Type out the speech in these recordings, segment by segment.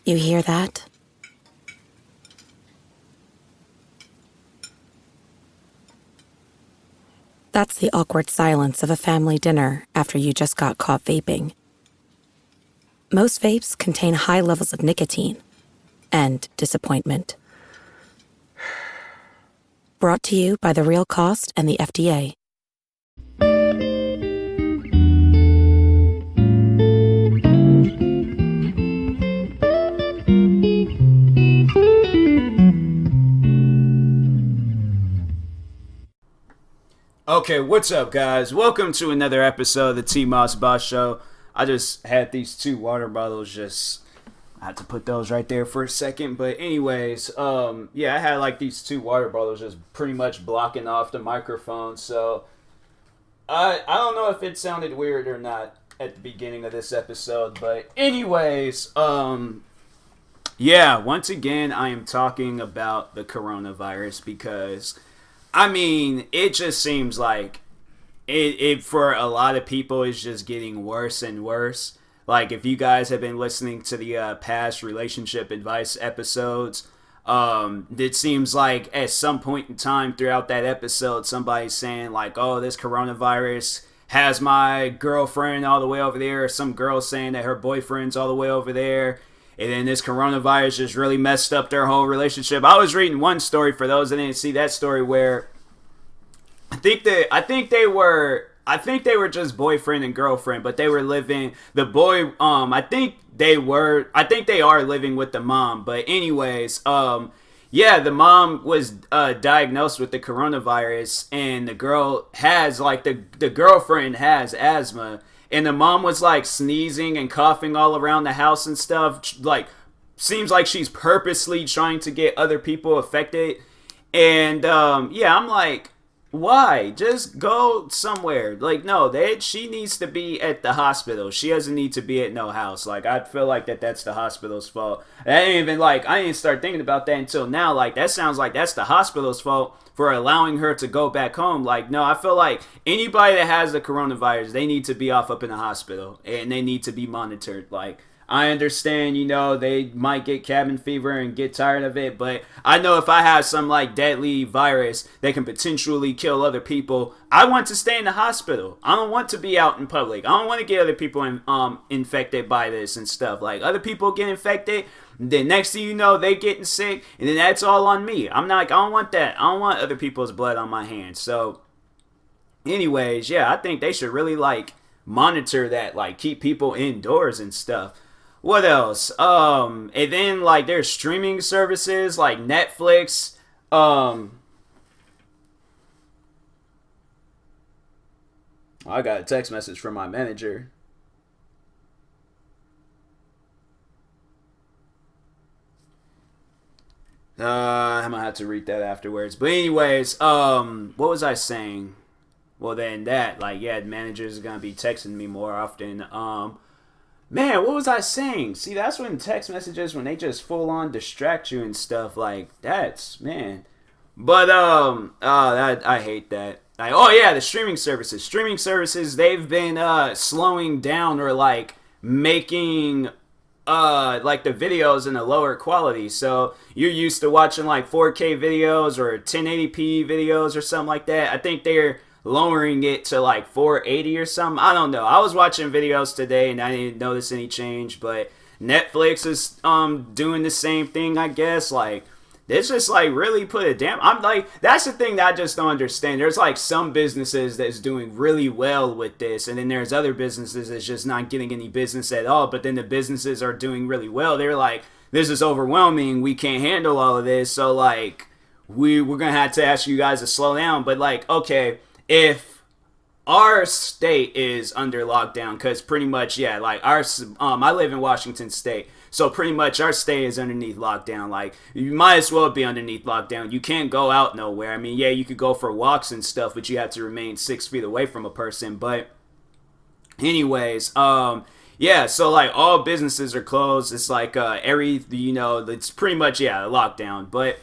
You hear that? That's the awkward silence of a family dinner after you just got caught vaping. Most vapes contain high levels of nicotine and disappointment. Brought to you by The Real Cost and the FDA. Okay, what's up, guys? Welcome to another episode of the TMossBoss Show. I just had these two water bottles I had to put those right there for a second. But anyways, yeah, I had like these two water bottles just pretty much blocking off the microphone. So I don't know if it sounded weird or not at the beginning of this episode. But anyways, yeah, once again, I am talking about the coronavirus because I mean, it just seems like it for a lot of people is just getting worse and worse. Like, if you guys have been listening to the past relationship advice episodes, it seems like at some point in time throughout that episode, somebody's saying like, oh, this coronavirus has my girlfriend all the way over there, or some girl saying that her boyfriend's all the way over there. And then this coronavirus just really messed up their whole relationship. I was reading one story for those that didn't see that story where I think they were just boyfriend and girlfriend, but they were living I think they are living with the mom. But anyways, yeah, the mom was diagnosed with the coronavirus, and the girl has the girlfriend has asthma. And the mom was like sneezing and coughing all around the house and stuff. Like, seems like she's purposely trying to get other people affected. And yeah, I'm like, why? Just go somewhere. Like, no, she needs to be at the hospital. She doesn't need to be at no house. Like, I feel like that's the hospital's fault. I didn't start thinking about that until now. Like, that sounds like that's the hospital's fault for allowing her to go back home. Like, no, I feel like anybody that has the coronavirus, they need to be up in the hospital and they need to be monitored. Like, I understand, they might get cabin fever and get tired of it, but I know if I have some like deadly virus that can potentially kill other people, I want to stay in the hospital. I don't want to be out in public. I don't want to get other people infected by this and stuff. Like, other people get infected, then next thing you know, they getting sick, and then that's all on me. I don't want that. I don't want other people's blood on my hands. So, anyways, yeah, I think they should really monitor that, keep people indoors and stuff. What else? And then there's streaming services like Netflix. I got a text message from my manager. I'm gonna have to read that afterwards. But anyways, what was I saying? Well, then that, yeah, managers are gonna be texting me more often. Man, what was I saying? See, that's when text messages, when they just full on distract you and stuff, that's, man. But, I hate that. Oh yeah, the streaming services. Streaming services, they've been, slowing down or, making the videos in a lower quality. So you're used to watching 4K videos or 1080p videos or something like that. I think they're lowering it to 480 or something. I don't know. I was watching videos today and I didn't notice any change, but Netflix is doing the same thing, I guess. It's just really put a damn. That's the thing that I just don't understand. There's some businesses that's doing really well with this, and then there's other businesses that's just not getting any business at all. But then the businesses are doing really well. They're like, this is overwhelming. We can't handle all of this. So we're gonna have to ask you guys to slow down. But okay, if our state is under lockdown, because pretty much, yeah, I live in Washington State. So pretty much our state is underneath lockdown. You might as well be underneath lockdown. You can't go out nowhere. I mean, yeah, you could go for walks and stuff, but you have to remain 6 feet away from a person. But anyways, yeah, so all businesses are closed. It's it's pretty much, yeah, lockdown. But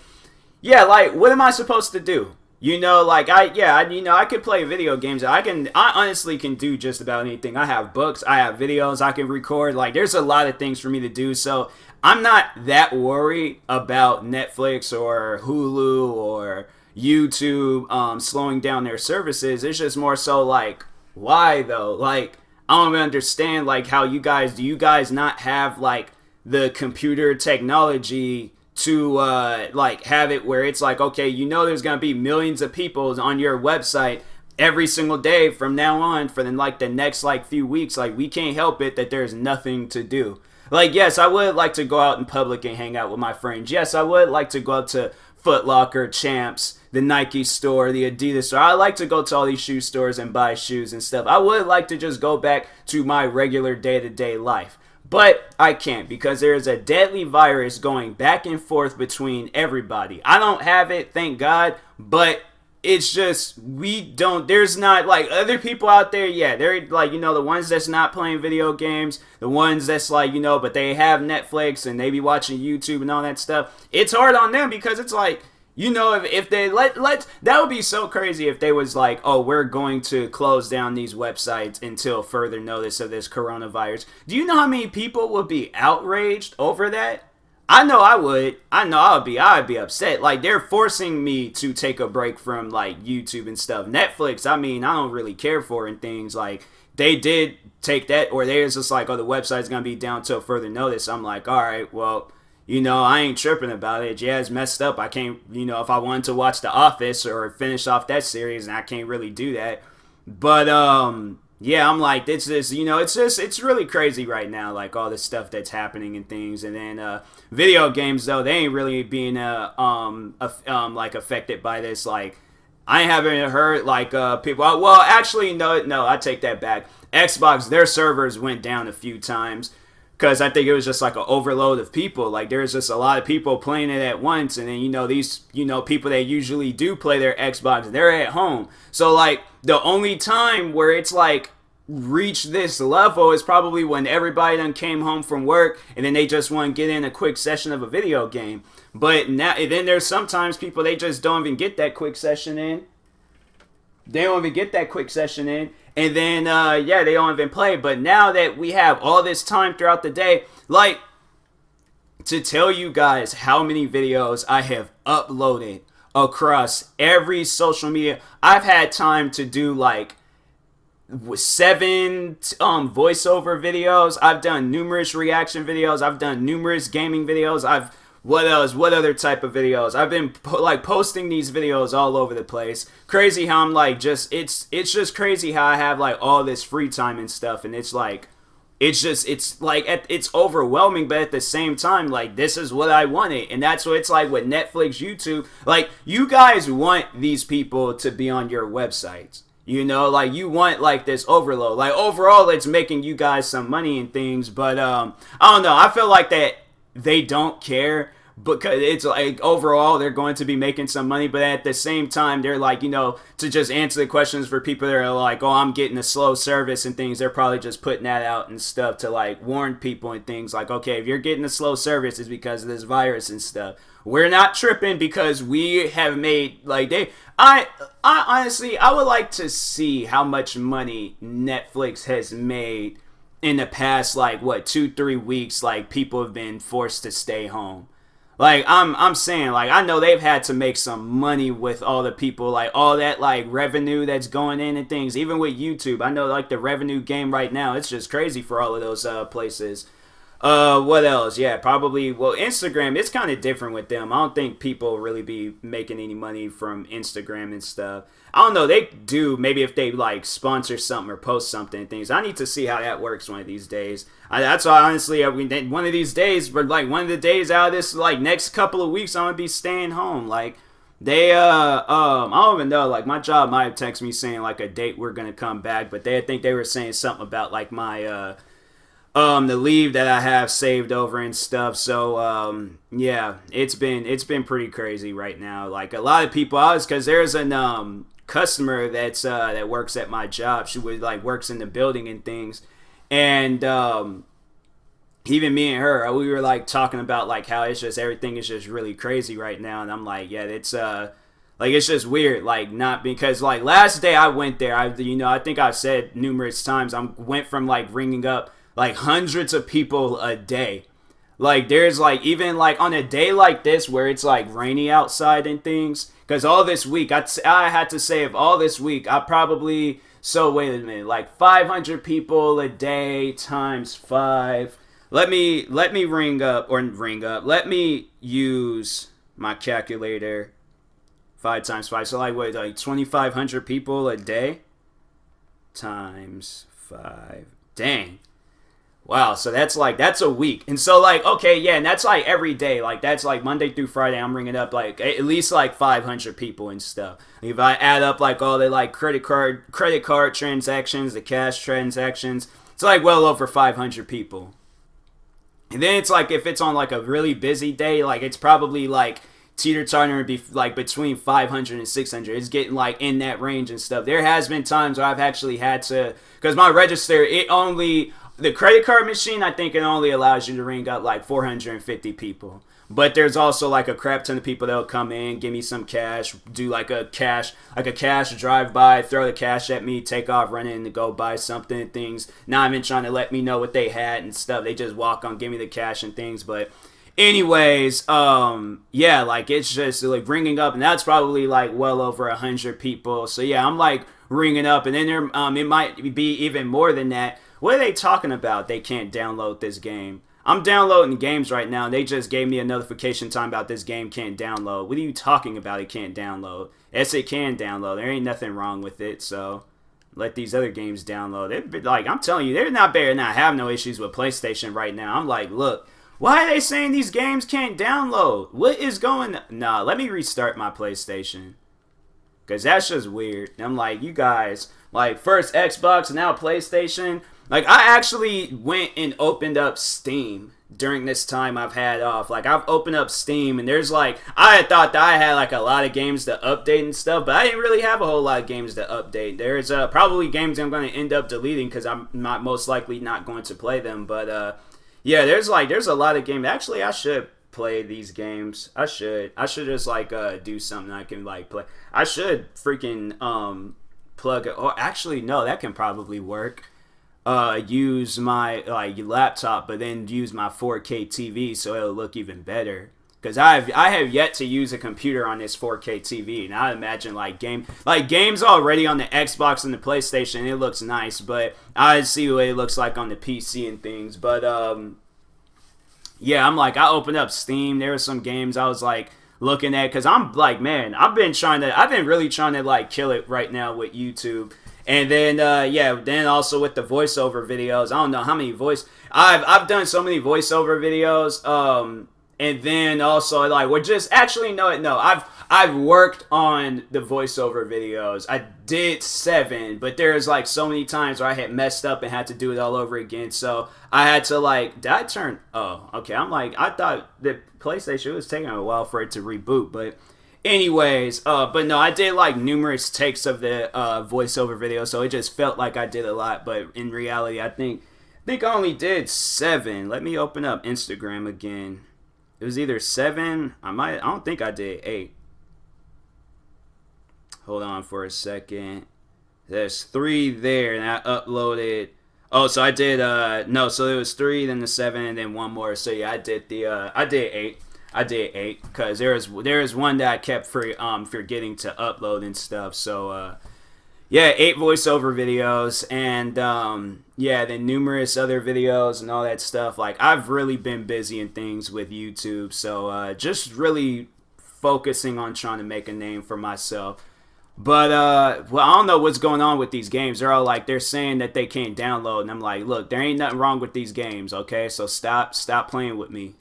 yeah, what am I supposed to do? Like I could play video games. I honestly can do just about anything. I have books, I have videos I can record. Like, there's a lot of things for me to do. So I'm not that worried about Netflix or Hulu or YouTube slowing down their services. It's just more so like, why though? Like, I don't even understand like how do you guys not have like the computer technology to like have it where it's like, okay, there's gonna be millions of people on your website every single day from now on for then like the next like few weeks. Like, we can't help it that there's nothing to do. Like, yes, I would like to go out in public and hang out with my friends. Yes, I would like to go out to Foot Locker, Champs, the Nike store, the Adidas store. I like to go to all these shoe stores and buy shoes and stuff. I would like to just go back to my regular day-to-day life. But I can't, because there is a deadly virus going back and forth between everybody. I don't have it, thank God, but it's just, there's not, like, other people out there, yeah, they're, like, the ones that's not playing video games, the ones that's, like, but they have Netflix and they be watching YouTube and all that stuff. It's hard on them, because it's like, if they that would be so crazy if they was like, oh, we're going to close down these websites until further notice of this coronavirus. Do you know how many people would be outraged over that? I know I would. I'd be upset. Like, they're forcing me to take a break from like YouTube and stuff. Netflix, I mean, I don't really care for and things. Like, they did take that, or they was just like, oh, the website's gonna be down till further notice. I'm like, all right, well, I ain't tripping about it. Yeah, it's messed up. I can't, if I wanted to watch The Office or finish off that series, and I can't really do that. But, yeah, I'm like, it's just, it's really crazy right now, like, all this stuff that's happening and things. And then, video games, though, they ain't really being, like, affected by this. Like, I haven't heard, like, people, well, actually, no, I take that back. Xbox, their servers went down a few times, because I think it was just like an overload of people. Like, there's just a lot of people playing it at once. And then, these, people that usually do play their Xbox, they're at home. So, like, the only time where it's, like, reached this level is probably when everybody done came home from work and then they just want to get in a quick session of a video game. But now, then there's sometimes people, they just don't even get that quick session in. They don't even get that quick session in. And then, they don't even play. But now that we have all this time throughout the day, like, to tell you guys how many videos I have uploaded across every social media, I've had time to do, like, 7 voiceover videos. I've done numerous reaction videos. I've done numerous gaming videos. What else? What other type of videos? I've been posting these videos all over the place. Crazy how I'm like, it's just crazy how I have like all this free time and stuff, and it's like, it's overwhelming, but at the same time, like, this is what I wanted. And that's what it's like with Netflix, YouTube. Like, you guys want these people to be on your websites. Like, you want like this overload. Like, overall, it's making you guys some money and things, but I don't know. I feel like that they don't care, because it's like, overall, they're going to be making some money, but at the same time, they're like, to just answer the questions for people that are like, oh, I'm getting a slow service and things, they're probably just putting that out and stuff to like warn people and things, like, okay, if you're getting a slow service, it's because of this virus and stuff. We're not tripping, because we have made, like, I honestly, I would like to see how much money Netflix has made in the past, like, 2-3 weeks, like, people have been forced to stay home. Like, I'm saying, like, I know they've had to make some money with all the people, like, all that, like, revenue that's going in and things. Even with YouTube, I know, like, the revenue game right now, it's just crazy for all of those places. What else? Yeah, probably, well, Instagram, it's kind of different with them. I don't think people really be making any money from Instagram and stuff. I don't know, they do, maybe if they, like, sponsor something or post something and things. I need to see how that works one of these days. That's why, honestly, one of these days, but, like, one of the days out of this, like, next couple of weeks, I'm gonna be staying home. Like, they, I don't even know, like, my job might have texted me saying, like, a date we're gonna come back, but I think they were saying something about, like, my, the leave that I have saved over and stuff. So, yeah, it's been pretty crazy right now. Like, a lot of people, because there's an, customer that works at my job. She works in the building and things. And, even me and her, we were like talking about like how it's just, everything is just really crazy right now. And I'm like, yeah, it's, Like, it's just weird, like, not because, like, last day I went there, I think I've said numerous times, I went from, like, ringing up, like, hundreds of people a day. Like, there's, like, even, like, on a day like this where it's, like, rainy outside and things, because all this week, I had to say, of all this week, I probably, so, wait a minute, like, 500 people a day times 5. Let me let me use my calculator. 5 times 5. So, like, what, like 2,500 people a day? Times 5. Dang. Wow. So, that's a week. And so, like, okay, yeah, and that's, like, every day. Like, that's, like, Monday through Friday, I'm ringing up, like, at least, like, 500 people and stuff. If I add up, like, all the, like, credit card transactions, the cash transactions, it's, like, well over 500 people. And then it's, like, if it's on, like, a really busy day, like, it's probably, like, teeter-totter would be like between 500 and 600. It's getting like in that range and stuff. There has been times where I've actually had to, because my register, the credit card machine, I think it only allows you to ring up like 450 people. But there's also like a crap ton of people that'll come in, give me some cash, do like a cash drive-by, throw the cash at me, take off, run in to go buy something and things. Not even trying to let me know what they had and stuff. They just walk on, give me the cash and things. But anyways, yeah, like, it's just like ringing up, and that's probably like well over 100 people. So yeah, I'm like ringing up, and then there, it might be even more than that. What are they talking about? They can't download this game. I'm downloading games right now, and they just gave me a notification time about this game can't download. What are you talking about? It can't download. Yes, it can download. There ain't nothing wrong with it. So let these other games download. Like, I'm telling you, they're not better. Not have no issues with PlayStation right now. I'm like, look. Why are they saying these games can't download? What is going on? Nah, let me restart my PlayStation. Because that's just weird. I'm like, you guys, like, first Xbox, now PlayStation. Like, I actually went and opened up Steam during this time I've had off. Like, I've opened up Steam, and there's, like, I had thought that I had, like, a lot of games to update and stuff, but I didn't really have a whole lot of games to update. There's probably games I'm going to end up deleting because I'm not most likely not going to play them, but, yeah, there's a lot of games. Actually, I should play these games. I should just like do something I can like play. I should freaking plug it. Or actually, no, that can probably work. Use my like laptop, but then use my 4K TV so it'll look even better. Because I have yet to use a computer on this 4K TV, and I imagine games already on the Xbox and the PlayStation, it looks nice, but I see what it looks like on the PC and things. But yeah, I'm like, I opened up Steam. There were some games I was like looking at, because I'm like, man, I've been really trying to like kill it right now with YouTube. And then then also with the voiceover videos. I don't know how many I've done so many voiceover videos. And then also, like, we're just actually no. I've worked on the voiceover videos. I did 7, but there's like so many times where I had messed up and had to do it all over again. So I had to like, did I turn? Oh, okay. I'm like, I thought the PlayStation was taking a while for it to reboot, but anyways, but no, I did like numerous takes of the voiceover video, so it just felt like I did a lot. But in reality, I think I only did 7. Let me open up Instagram again. It was either 7. I don't think I did 8. Hold on for a second. There's 3 there, and I uploaded. Oh, so I did. No, so it was 3, then the 7, and then 1 more. So yeah, I did 8. I did 8 because there is one that I kept forgetting to upload and stuff. So yeah, 8 voiceover videos, and yeah, then numerous other videos and all that stuff. Like, I've really been busy in things with YouTube, so just really focusing on trying to make a name for myself. But well, I don't know what's going on with these games. They're all like, they're saying that they can't download, and I'm like, look, there ain't nothing wrong with these games, okay? So stop playing with me.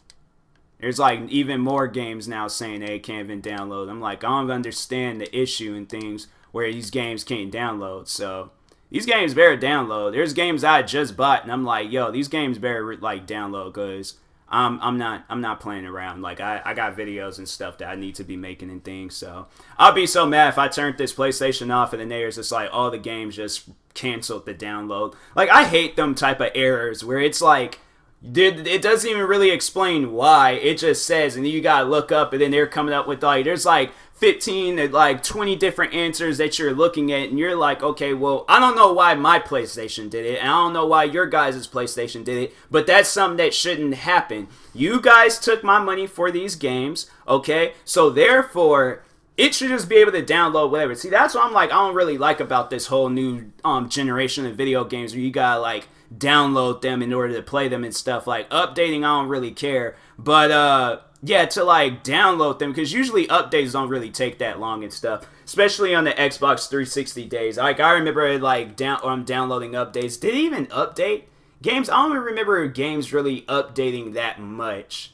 There's like even more games now saying they can't even download. I'm like, I don't understand the issue and things where these games can't download. So these games better download. There's games I just bought, and I'm like, yo, these games better like download, because I'm not playing around. Like, I got videos and stuff that I need to be making and things. So I'll be so mad if I turned this PlayStation off and then there's just like all the games just canceled the download. Like, I hate them type of errors where it's like, it doesn't even really explain why. It just says, and then you gotta look up, and then they're coming up with like, there's like 15 to like 20 different answers that you're looking at, and you're like, okay, well, I don't know why my PlayStation did it, and I don't know why your guys' PlayStation did it, but that's something that shouldn't happen. You guys took my money for these games, okay? So therefore, it should just be able to download whatever. See, that's what I'm like, I don't really like about this whole new generation of video games where you gotta like download them in order to play them and stuff. Like updating, I don't really care, but yeah, to like download them, because usually updates don't really take that long and stuff, especially on the Xbox 360 days. Like I remember like downloading updates. Did it even update games? I don't even remember games really updating that much.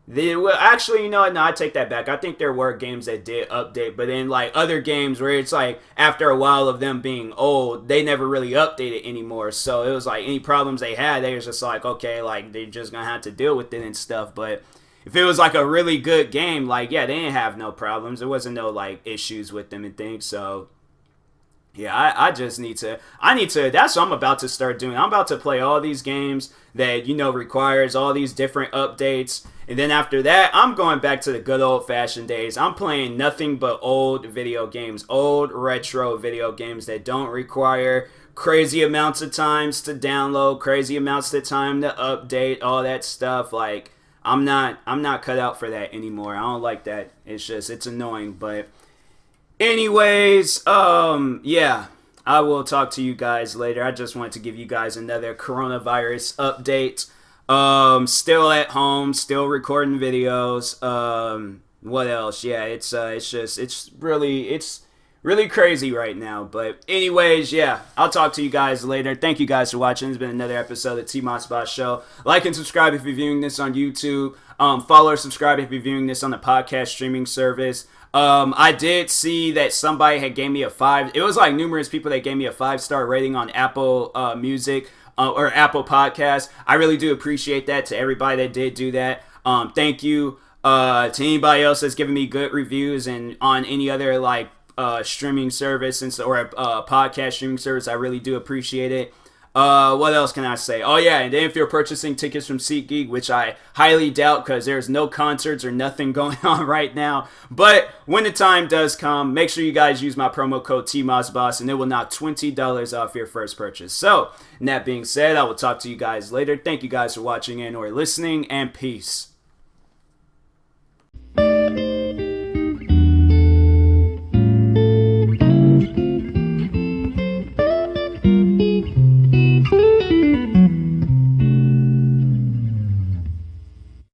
Actually, you know what? No, I take that back. I think there were games that did update, but then like other games where it's like after a while of them being old, they never really updated anymore. So it was like any problems they had, they was just like, okay, like they're just gonna have to deal with it and stuff. But if it was like a really good game, like yeah, they didn't have no problems. There wasn't no like issues with them and things. So yeah, I just need to, that's what I'm about to start doing. I'm about to play all these games that, you know, requires all these different updates. And then after that, I'm going back to the good old fashioned days. I'm playing nothing but old video games, old retro video games that don't require crazy amounts of times to download, crazy amounts of time to update, all that stuff. Like, I'm not cut out for that anymore. I don't like that. It's annoying, but anyways, yeah, I will talk to you guys later. I just wanted to give you guys another coronavirus update. Still at home, still recording videos. What else? Yeah, it's really crazy right now. But anyways, yeah, I'll talk to you guys later. Thank you guys for watching. It's been another episode of the TMossBoss Show. Like and subscribe if you're viewing this on YouTube. Follow or subscribe if you're viewing this on the podcast streaming service. I did see that somebody had gave me a 5. It was like numerous people that gave me a 5-star rating on Apple Music or Apple Podcasts. I really do appreciate that. To everybody that did do that, thank you. To anybody else that's giving me good reviews and on any other like streaming service or podcast streaming service, I really do appreciate it. What else can I say? Oh yeah, and then if you're purchasing tickets from SeatGeek, which I highly doubt because there's no concerts or nothing going on right now, but when the time does come, make sure you guys use my promo code TMossBoss and it will knock $20 off your first purchase. So, and that being said, I will talk to you guys later. Thank you guys for watching and or listening, and peace.